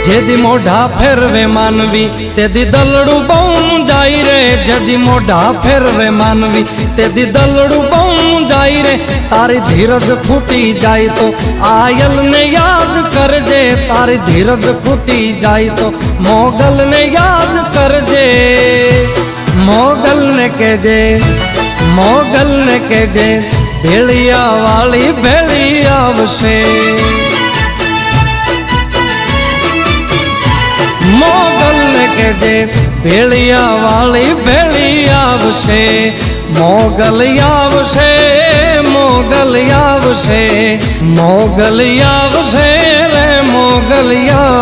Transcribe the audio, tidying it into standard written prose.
જેદી મોઢા ફેરવે માનવી તેદી દલડું બહુ જાય રે, જેદી મોઢા ફેરવે માનવી તેદી દલડું બહુ જાય રે। તારી ધીરજ ફૂટી જાય તો આયલને યાદ કરજે, તારી ધીરજ ફૂટી જાય તો મોગલને યાદ કરજે। મોગલને કહેજે, મોગલને કહેજે ભેળિયા વાળી ભેળી આવશે। મોગલને કહેજે ભેળિયા વાળી ભેળી આવશે। મોગલ આવશે, મોગલ આવશે, મોગલ આવશે રે મોગલ આવશે।